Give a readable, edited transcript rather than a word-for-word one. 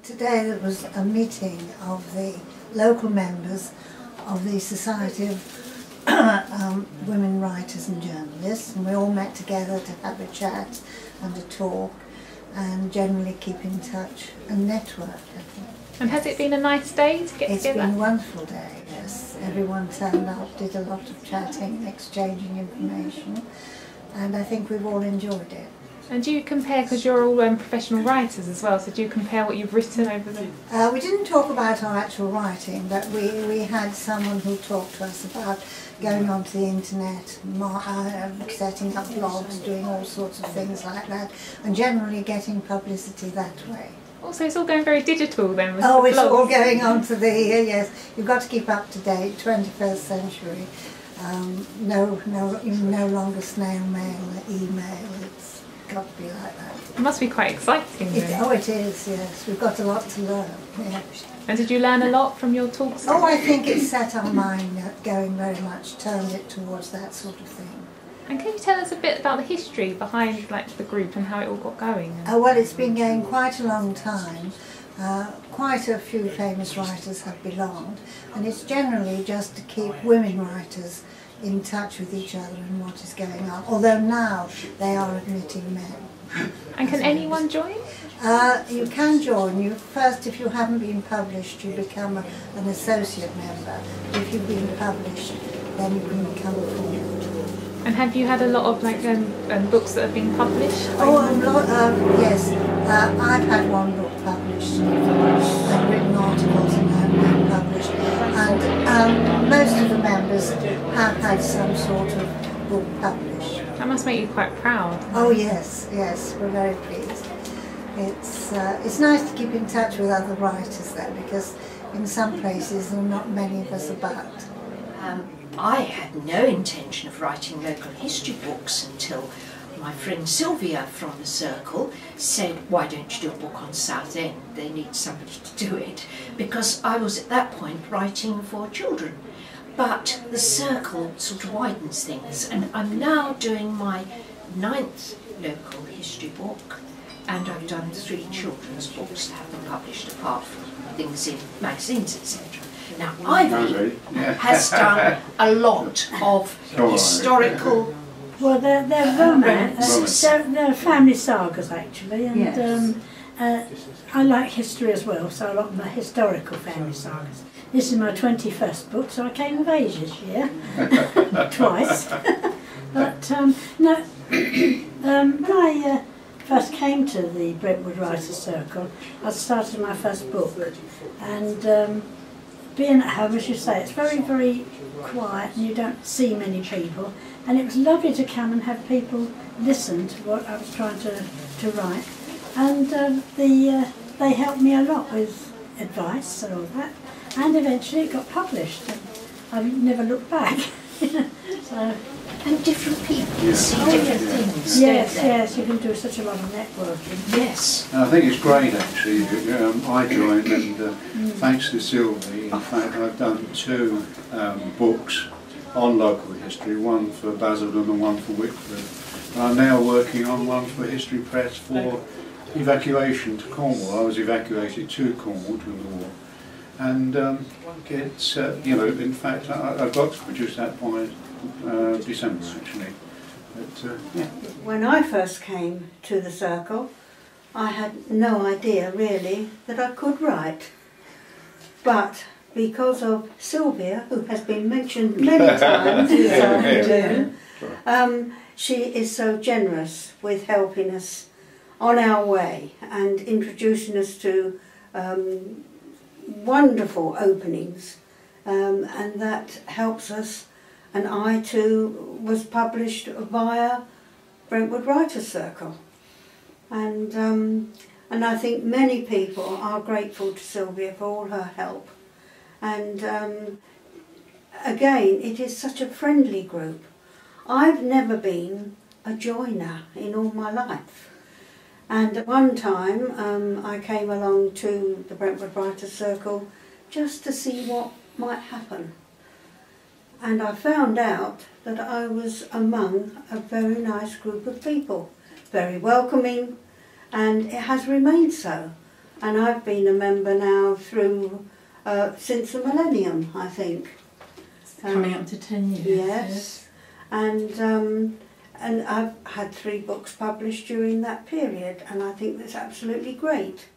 Today there was a meeting of the local members of the Society of Women Writers and Journalists, and we all met together to have a chat and a talk and generally keep in touch and network, I think. And has it been a nice day to get together? It's been a wonderful day, yes. Everyone turned up, did a lot of chatting, exchanging information, and I think we've all enjoyed it. And do you compare, because you're all professional writers as well, so do you compare what you've written over the... We didn't talk about our actual writing, but we had someone who talked to us about going onto the internet, setting up blogs, doing all sorts of things like that, and generally getting publicity that way. Also, it's all going very digital then with Oh, the it's blogs. all going on to the, yes, you've got to keep up to date, 21st century. No longer snail mail or email, it's got to be like that. It must be quite exciting then. Oh, it is, yes. We've got a lot to learn, yeah. And did you learn a lot from your talks? Oh, I think it set our mind going very much, turned it towards that sort of thing. And can you tell us a bit about the history behind the group and how it all got going? Well, it's been going quite a long time. Quite a few famous writers have belonged, and it's generally just to keep women writers in touch with each other and what is going on, although now they are admitting men. And can anyone join? You can join. First, if you haven't been published, you become an associate member. If you've been published, then you can become a full member. And have you had a lot of books that have been published? Oh, yes. I've had one book published. I've written articles and have been published. And most of the members have had some sort of book published. That must make you quite proud. Oh yes, yes, we're very pleased. It's nice to keep in touch with other writers though, because in some places there are not many of us about. I had no intention of writing local history books until my friend Sylvia from the Circle said, why don't you do a book on Southend? They need somebody to do it. Because I was at that point writing for children. But the Circle sort of widens things, and I'm now doing my 9th local history book, and I've done 3 children's books that have been published apart from things in magazines, etc. Now, Ivy has done a lot of historical... Well, they're romance. They're family sagas, actually, and yes. I like history as well, so I like my historical family sagas. This is my 21st book, so I came of age this year, twice. But, no, when I first came to the Brentwood Writers' Circle, I started my first book, and being at home, as you say, it's very, very quiet and you don't see many people, and it was lovely to come and have people listen to what I was trying to write, and they helped me a lot with advice and all that, and eventually it got published, and I've never looked back. So, and different people see different things. Yes, yes, you can do such a lot of networking. Yes. And I think it's great actually. I joined, and thanks to Sylvie, in fact, I've done 2 books on local history, one for Basildon and one for Whitford. I'm now working on one for History Press for evacuation to Cornwall. I was evacuated to Cornwall during the war, and it's in fact I've got to produce that by December actually. But, yeah. When I first came to the Circle, I had no idea really that I could write, but because of Sylvia, who has been mentioned many times this afternoon, she is so generous with helping us on our way and introducing us to wonderful openings, and that helps us. And I too was published via Brentwood Writers' Circle, and I think many people are grateful to Sylvia for all her help. And again, it is such a friendly group. I've never been a joiner in all my life. And at one time I came along to the Brentwood Writers' Circle just to see what might happen. And I found out that I was among a very nice group of people, very welcoming, and it has remained so. and I've been a member now through since the millennium, I think. Coming up to 10 years. Yes, and I've had 3 books published during that period, and I think that's absolutely great.